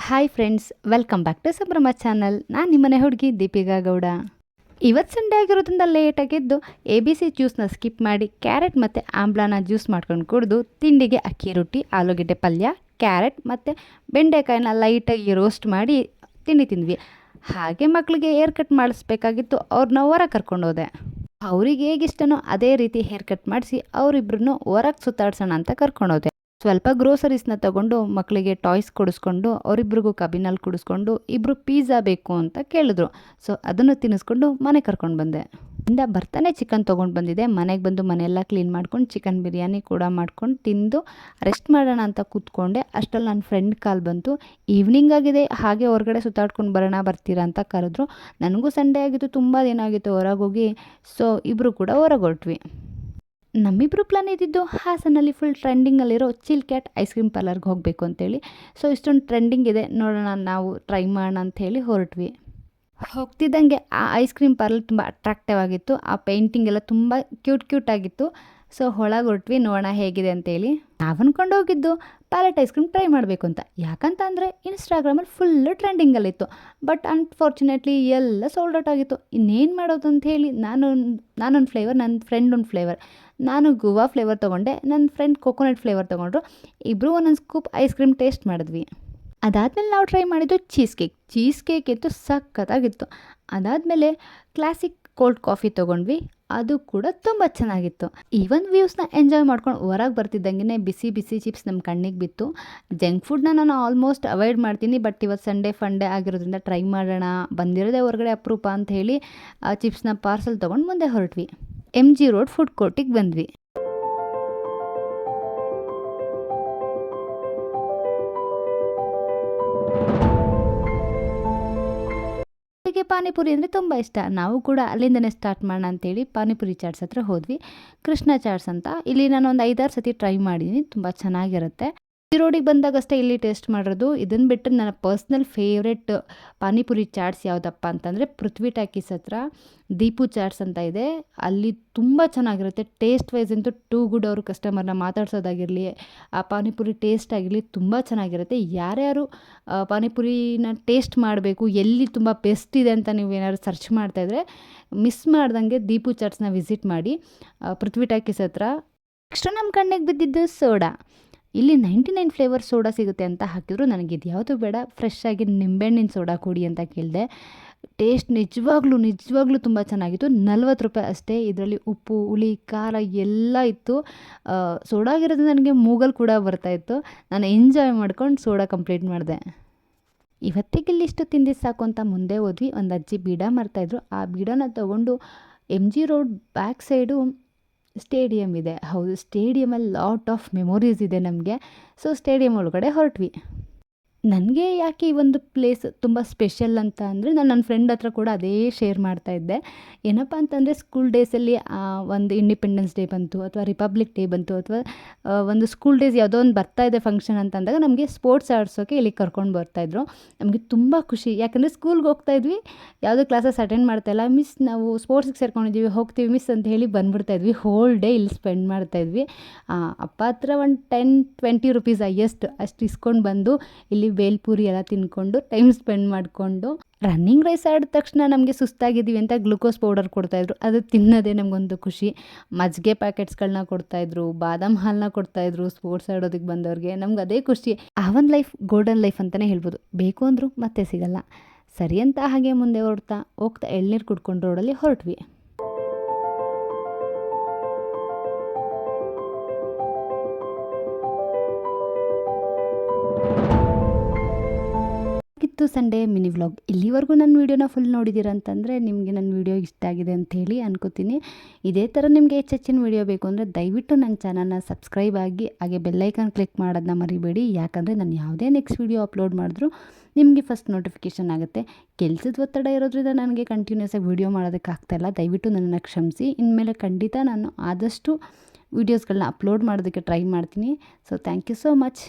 Hi friends, welcome back to Sambhrama channel. ನಾನು ನಿಮ್ಮನೆ ಹುಡುಗಿ ದೀಪಿಕಾ ಗೌಡ. ಇವತ್ತು ಸಂಡೇ ಆಗಿರೋದ್ರಿಂದ ಲೇಟಾಗಿದ್ದು ABC ಜ್ಯೂಸ್ನ ಸ್ಕಿಪ್ ಮಾಡಿ ಕ್ಯಾರೆಟ್ ಮತ್ತು ಆಮ್ಲಾನ ಜ್ಯೂಸ್ ಮಾಡ್ಕೊಂಡು ಕುಡಿದು ತಿಂಡಿಗೆ ಅಕ್ಕಿ ರೊಟ್ಟಿ, ಆಲೂಗೆಡ್ಡೆ ಪಲ್ಯ, ಕ್ಯಾರೆಟ್ ಮತ್ತು ಬೆಂಡೆಕಾಯಿನ ಲೈಟಾಗಿ ರೋಸ್ಟ್ ಮಾಡಿ ತಿಂಡಿ ತಿಂದ್ವಿ. ಹಾಗೆ ಮಕ್ಕಳಿಗೆ ಹೇರ್ ಕಟ್ ಮಾಡಿಸ್ಬೇಕಾಗಿತ್ತು, ಅವ್ರನ್ನ ಹೊರಗೆ ಕರ್ಕೊಂಡೋದೆ. ಅವ್ರಿಗೆ ಹೇಗಿಷ್ಟನೋ ಅದೇ ರೀತಿ ಹೇರ್ ಕಟ್ ಮಾಡಿಸಿ ಅವರಿಬ್ಬರನ್ನು ಹೊರಗೆ ಸುತ್ತಾಡ್ಸೋಣ ಅಂತ ಕರ್ಕೊಂಡೋದೆ. ಸ್ವಲ್ಪ ಗ್ರೋಸರೀಸ್ನ ತೊಗೊಂಡು ಮಕ್ಕಳಿಗೆ ಟಾಯ್ಸ್ ಕೊಡಿಸ್ಕೊಂಡು ಅವರಿಬ್ರಿಗೂ ಕಬಿನಲ್ಲಿ ಕುಡಿಸ್ಕೊಂಡು ಇಬ್ಬರು ಪಿಜ್ಜಾ ಬೇಕು ಅಂತ ಕೇಳಿದ್ರು. ಸೊ ಅದನ್ನು ತಿನ್ನಿಸ್ಕೊಂಡು ಮನೆ ಕರ್ಕೊಂಡು ಬಂದೆ. ಇಂದ ಬರ್ತಾನೆ ಚಿಕನ್ ತೊಗೊಂಡು ಬಂದಿದ್ದೆ. ಮನೆಗೆ ಬಂದು ಮನೆಯೆಲ್ಲ ಕ್ಲೀನ್ ಮಾಡ್ಕೊಂಡು ಚಿಕನ್ ಬಿರಿಯಾನಿ ಕೂಡ ಮಾಡ್ಕೊಂಡು ತಿಂದು ರೆಸ್ಟ್ ಮಾಡೋಣ ಅಂತ ಕೂತ್ಕೊಂಡೆ. ಅಷ್ಟರಲ್ಲಿ ನನ್ನ ಫ್ರೆಂಡ್ ಕಾಲ್ ಬಂತು. ಈವ್ನಿಂಗ್ ಆಗಿದೆ, ಹಾಗೆ ಹೊರಗಡೆ ಸುತ್ತಾಡ್ಕೊಂಡು ಬರ್ತೀರಾ ಅಂತ ಕರೆದ್ರು. ನನಗೂ ಸಂಡೇ ಆಗಿತ್ತು, ತುಂಬ ದಿನ ಆಗಿತ್ತು ಹೊರಗೆ ಹೋಗಿ. ಸೊ ಇಬ್ಬರು ಕೂಡ ಹೊರಗೆ ಹೊರಟ್ವಿ. ನಮ್ಮಿಬ್ಬರು ಪ್ಲಾನ್ ಇದ್ದಿದ್ದು ಹಾಸನಲ್ಲಿ ಫುಲ್ ಟ್ರೆಂಡಿಂಗಲ್ಲಿರೋ ಚಿಲ್ ಕ್ಯಾಟ್ ಐಸ್ ಕ್ರೀಮ್ ಪಾರ್ಲರ್ಗೆ ಹೋಗಬೇಕು ಅಂತೇಳಿ. ಸೊ ಇಷ್ಟೊಂದು ಟ್ರೆಂಡಿಂಗ್ ಇದೆ, ನೋಡೋಣ ನಾವು ಟ್ರೈ ಮಾಡೋಣ ಅಂಥೇಳಿ ಹೊರಟ್ವಿ. ಹೋಗ್ತಿದ್ದಂಗೆ ಆ ಐಸ್ ಕ್ರೀಮ್ ಪಾರ್ಲರ್ ತುಂಬ ಅಟ್ರಾಕ್ಟಿವ್ ಆಗಿತ್ತು. ಆ ಪೇಂಟಿಂಗ್ ಎಲ್ಲ ತುಂಬ ಕ್ಯೂಟ್ ಆಗಿತ್ತು. ಸೊ ಒಳಗೆ ಹೊರಟ್ವಿ, ನೋಡೋಣ ಹೇಗಿದೆ ಅಂತೇಳಿ. ನಾವು ಅಂದ್ಕೊಂಡು ಹೋಗಿದ್ದು ಪ್ಯಾಲೆಟ್ ಐಸ್ ಕ್ರೀಮ್ ಟ್ರೈ ಮಾಡಬೇಕು ಅಂತ. ಯಾಕಂತ ಅಂದರೆ ಇನ್ಸ್ಟಾಗ್ರಾಮಲ್ಲಿ ಫುಲ್ಲು ಟ್ರೆಂಡಿಂಗಲ್ಲಿತ್ತು. ಬಟ್ ಅನ್ಫಾರ್ಚುನೇಟ್ಲಿ ಎಲ್ಲ ಸೋಲ್ಡ್ ಔಟ್ ಆಗಿತ್ತು. ಇನ್ನೇನು ಮಾಡೋದು ಅಂತ ಹೇಳಿ ನಾನೊಂದು ಫ್ಲೇವರ್, ನನ್ನ ಫ್ರೆಂಡ್ ಒಂದು ಫ್ಲೇವರ್. ನಾನು ಗೋವಾ ಫ್ಲೇವರ್ ತೊಗೊಂಡೆ, ನನ್ನ ಫ್ರೆಂಡ್ ಕೋಕೋನಟ್ ಫ್ಲೇವರ್ ತೊಗೊಂಡ್ರು. ಇಬ್ಬರು ಒಂದೊಂದು ಸ್ಕೂಪ್ ಐಸ್ ಕ್ರೀಮ್ ಟೇಸ್ಟ್ ಮಾಡಿದ್ವಿ. ಅದಾದಮೇಲೆ ನಾವು ಟ್ರೈ ಮಾಡಿದ್ದು ಚೀಸ್ ಕೇಕ್ ಇತ್ತು, ಸಖತ್ತಾಗಿತ್ತು. ಅದಾದಮೇಲೆ ಕ್ಲಾಸಿಕ್ ಕೋಲ್ಡ್ ಕಾಫಿ ತೊಗೊಂಡ್ವಿ, ಅದು ಕೂಡ ತುಂಬ ಚೆನ್ನಾಗಿತ್ತು. ಈ ಒಂದು ವ್ಯೂಸ್ನ ಎಂಜಾಯ್ ಮಾಡ್ಕೊಂಡು ಹೊರಗೆ ಬರ್ತಿದ್ದಂಗೆ ಬಿಸಿ ಚಿಪ್ಸ್ ನಮ್ಮ ಕಣ್ಣಿಗೆ ಬಿತ್ತು. ಜಂಕ್ ಫುಡ್ನ ನಾನು ಆಲ್ಮೋಸ್ಟ್ ಅವಾಯ್ಡ್ ಮಾಡ್ತೀನಿ, ಬಟ್ ಇವತ್ತು ಸಂಡೇ ಫಂಡೇ ಆಗಿರೋದ್ರಿಂದ ಟ್ರೈ ಮಾಡೋಣ, ಬಂದಿರೋದೇ ಹೊರಗಡೆ ಅಪರೂಪ ಅಂತ ಹೇಳಿ ಚಿಪ್ಸ್ನ ಪಾರ್ಸಲ್ ತೊಗೊಂಡು ಮುಂದೆ ಹೊರಟ್ವಿ. MG ರೋಡ್ ಫುಡ್ ಕೋರ್ಟಿಗೆ ಬಂದ್ವಿ. ಅವರಿಗೆ ಪಾನಿಪುರಿ ಅಂದರೆ ತುಂಬ ಇಷ್ಟ. ನಾವು ಕೂಡ ಅಲ್ಲಿಂದನೇ ಸ್ಟಾರ್ಟ್ ಮಾಡೋಣ ಅಂತೇಳಿ ಪಾನಿಪುರಿ ಚಾಟ್ಸ್ ಹತ್ರ ಹೋದ್ವಿ. ಕೃಷ್ಣ ಚಾಟ್ಸ್ ಅಂತ. ಇಲ್ಲಿ ನಾನು ಒಂದು 5-6 ಸತಿ ಟ್ರೈ ಮಾಡಿದ್ದೀನಿ, ತುಂಬ ಚೆನ್ನಾಗಿರುತ್ತೆ. ಈ ರೋಡಿಗೆ ಬಂದಾಗಷ್ಟೇ ಇಲ್ಲಿ ಟೇಸ್ಟ್ ಮಾಡಿರೋದು. ಇದನ್ನು ಬಿಟ್ಟರೆ ನನ್ನ ಪರ್ಸ್ನಲ್ ಫೇವ್ರೆಟ್ ಪಾನಿಪುರಿ ಚಾಟ್ಸ್ ಯಾವುದಪ್ಪ ಅಂತಂದರೆ ಪೃಥ್ವಿ ಟಾಕೀಸ್ ಹತ್ರ ದೀಪು ಚಾಟ್ಸ್ ಅಂತ ಇದೆ. ಅಲ್ಲಿ ತುಂಬ ಚೆನ್ನಾಗಿರುತ್ತೆ. ಟೇಸ್ಟ್ ವೈಸ್ ಅಂತೂ ಟೂ ಗುಡ್. ಅವರು ಕಸ್ಟಮರ್ನ ಮಾತಾಡ್ಸೋದಾಗಿರಲಿ, ಆ ಪಾನಿಪುರಿ ಟೇಸ್ಟ್ ಆಗಿರಲಿ ತುಂಬ ಚೆನ್ನಾಗಿರುತ್ತೆ. ಯಾರ್ಯಾರು ಪಾನಿಪುರಿನ ಟೇಸ್ಟ್ ಮಾಡಬೇಕು, ಎಲ್ಲಿ ತುಂಬ ಬೆಸ್ಟ್ ಇದೆ ಅಂತ ನೀವು ಏನಾದ್ರು ಸರ್ಚ್ ಮಾಡ್ತಾಯಿದ್ರೆ ಮಿಸ್ ಮಾಡ್ದಂಗೆ ದೀಪು ಚಾಟ್ಸ್ನ ವಿಸಿಟ್ ಮಾಡಿ, ಪೃಥ್ವಿ ಟಾಕೀಸ್ ಹತ್ರ. ನೆಕ್ಸ್ಟು ನಮ್ಮ ಕಣ್ಣಿಗೆ ಬಿದ್ದಿದ್ದು ಸೋಡಾ. ಇಲ್ಲಿ 99 ಫ್ಲೇವರ್ ಸೋಡಾ ಸಿಗುತ್ತೆ ಅಂತ ಹಾಕಿದ್ರು. ನನಗೆ ಇದು ಯಾವುದು ಬೇಡ, ಫ್ರೆಶ್ ಆಗಿ ನಿಂಬೆಹಣ್ಣಿನ ಸೋಡಾ ಕೊಡಿ ಅಂತ ಕೇಳಿದೆ. ಟೇಸ್ಟ್ ನಿಜವಾಗ್ಲೂ ತುಂಬ ಚೆನ್ನಾಗಿತ್ತು. 40 ರೂಪಾಯಿ ಅಷ್ಟೇ. ಇದರಲ್ಲಿ ಉಪ್ಪು, ಹುಳಿ, ಖಾರ ಎಲ್ಲ ಇತ್ತು. ಸೋಡಾ ಆಗಿರೋದು ನನಗೆ ಮೂಗಲ್ ಕೂಡ ಬರ್ತಾಯಿತ್ತು. ನಾನು ಎಂಜಾಯ್ ಮಾಡ್ಕೊಂಡು ಸೋಡಾ ಕಂಪ್ಲೀಟ್ ಮಾಡಿದೆ. ಇವತ್ತಿಗೆ ಇಲ್ಲಿಷ್ಟು ತಿಂದಿದ್ದು ಸಾಕು ಅಂತ ಮುಂದೆ ಹೋದ್ವಿ. ಒಂದು ಅಜ್ಜಿ ಬೀಡ ಮಾಡ್ತಾಯಿದ್ರು. ಆ ಬೀಡನ ತೊಗೊಂಡು MG road back side stadium ಇದೆ. ಹೌದು, ಸ್ಟೇಡಿಯಮಲ್ಲಿ ಲಾಟ್ ಆಫ್ ಮೆಮೊರೀಸ್ ಇದೆ ನಮಗೆ. ಸೊ ಸ್ಟೇಡಿಯಂ ಒಳಗಡೆ ಹೊರಟ್ವಿ. ನನಗೆ ಯಾಕೆ ಈ ಒಂದು ಪ್ಲೇಸ್ ತುಂಬ ಸ್ಪೆಷಲ್ ಅಂತ ಅಂದರೆ, ನಾನು ನನ್ನ ಫ್ರೆಂಡ್ ಹತ್ರ ಕೂಡ ಅದೇ ಶೇರ್ ಮಾಡ್ತಾಯಿದ್ದೆ. ಏನಪ್ಪ ಅಂತಂದರೆ ಸ್ಕೂಲ್ ಡೇಸಲ್ಲಿ ಒಂದು ಇಂಡಿಪೆಂಡೆನ್ಸ್ ಡೇ ಬಂತು ಅಥವಾ ರಿಪಬ್ಲಿಕ್ ಡೇ ಬಂತು ಅಥವಾ ಒಂದು ಸ್ಕೂಲ್ ಡೇಸ್ ಯಾವುದೋ ಒಂದು ಬರ್ತಾಯಿದೆ ಫಂಕ್ಷನ್ ಅಂತಂದಾಗ ನಮಗೆ ಸ್ಪೋರ್ಟ್ಸ್ ಆಡಿಸೋಕ್ಕೆ ಇಲ್ಲಿಗೆ ಕರ್ಕೊಂಡು ಬರ್ತಾಯಿದ್ರು. ನಮಗೆ ತುಂಬ ಖುಷಿ. ಯಾಕಂದರೆ ಸ್ಕೂಲ್ಗೆ ಹೋಗ್ತಾಯಿದ್ವಿ, ಯಾವುದೋ ಕ್ಲಾಸಸ್ ಅಟೆಂಡ್ ಮಾಡ್ತಾಯಿಲ್ಲ, ಮಿಸ್ ನಾವು ಸ್ಪೋರ್ಟ್ಸಿಗೆ ಸೇರ್ಕೊಂಡಿದ್ದೀವಿ, ಹೋಗ್ತೀವಿ ಮಿಸ್ ಅಂತ ಹೇಳಿ ಬಂದುಬಿಡ್ತಾಯಿದ್ವಿ. ಹೋಲ್ ಡೇ ಇಲ್ಲಿ ಸ್ಪೆಂಡ್ ಮಾಡ್ತಾಯಿದ್ವಿ. ಅಪ್ಪ ಹತ್ರ ಒಂದು 10-20 ರುಪೀಸ್ ಅಷ್ಟು ಇಸ್ಕೊಂಡು ಬಂದು ಇಲ್ಲಿ ಬೇಲ್ಪೂರಿ ಎಲ್ಲ ತಿನ್ಕೊಂಡು ಟೈಮ್ ಸ್ಪೆಂಡ್ ಮಾಡಿಕೊಂಡು, ರನ್ನಿಂಗ್ ರೇಸ್ ಆಡಿದ ತಕ್ಷಣ ನಮಗೆ ಸುಸ್ತಾಗಿದ್ದೀವಿ ಅಂತ ಗ್ಲೂಕೋಸ್ ಪೌಡರ್ ಕೊಡ್ತಾಯಿದ್ರು. ಅದು ತಿನ್ನೋದೇ ನಮಗೊಂದು ಖುಷಿ. ಮಜ್ಜಿಗೆ ಪ್ಯಾಕೆಟ್ಸ್ಗಳನ್ನ ಕೊಡ್ತಾಯಿದ್ರು, ಬಾದಾಮ್ ಹಾಲನ್ನ ಕೊಡ್ತಾಯಿದ್ರು ಸ್ಪೋರ್ಟ್ಸ್ ಆಡೋದಕ್ಕೆ ಬಂದವ್ರಿಗೆ. ನಮ್ಗೆ ಅದೇ ಖುಷಿ. ಆ ಒಂದು ಲೈಫ್ ಗೋಲ್ಡನ್ ಲೈಫ್ ಅಂತಲೇ ಹೇಳ್ಬೋದು. ಬೇಕು ಅಂದರೂ ಮತ್ತೆ ಸಿಗಲ್ಲ. ಸರಿ ಅಂತ ಹಾಗೆ ಮುಂದೆ ಹೋಗ್ತಾ ಎಳ್ನೀರು ಕುಡ್ಕೊಂಡು ರೋಡಲ್ಲಿ ಹೊರಟ್ವಿ. Sunday mini vlog. ಇಲ್ಲಿವರೆಗೂ ನನ್ನ ವೀಡಿಯೋನ ಫುಲ್ ನೋಡಿದ್ದೀರ ಅಂತಂದರೆ ನಿಮಗೆ ನನ್ನ ವೀಡಿಯೋ ಇಷ್ಟ ಆಗಿದೆ ಅಂಥೇಳಿ ಅನ್ಕೋತೀನಿ. ಇದೇ ಥರ ನಿಮಗೆ ಹೆಚ್ಚಿನ ವೀಡಿಯೋ ಬೇಕು ಅಂದರೆ ದಯವಿಟ್ಟು ನನ್ನ ಚಾನಲ್ನ ಸಬ್ಸ್ಕ್ರೈಬ್ ಆಗಿ, ಹಾಗೆ ಬೆಲ್ಲೈಕನ್ ಕ್ಲಿಕ್ ಮಾಡೋದನ್ನ ಮರಿಬೇಡಿ. ಯಾಕಂದರೆ ನಾನು ಯಾವುದೇ ನೆಕ್ಸ್ಟ್ ವೀಡಿಯೋ ಅಪ್ಲೋಡ್ ಮಾಡಿದ್ರೂ ನಿಮಗೆ ಫಸ್ಟ್ ನೋಟಿಫಿಕೇಷನ್ ಆಗುತ್ತೆ. ಕೆಲಸದ ಒತ್ತಡ ಇರೋದ್ರಿಂದ ನನಗೆ ಕಂಟಿನ್ಯೂಸ್ ಆಗಿ ವೀಡಿಯೋ ಮಾಡೋದಕ್ಕಾಗ್ತಾಯಿಲ್ಲ. ದಯವಿಟ್ಟು ನನ್ನನ್ನು ಕ್ಷಮಿಸಿ. ಇನ್ಮೇಲೆ ಖಂಡಿತ ನಾನು ಆದಷ್ಟು ವೀಡಿಯೋಸ್ಗಳನ್ನ ಅಪ್ಲೋಡ್ ಮಾಡೋದಕ್ಕೆ ಟ್ರೈ ಮಾಡ್ತೀನಿ. So thank you so much.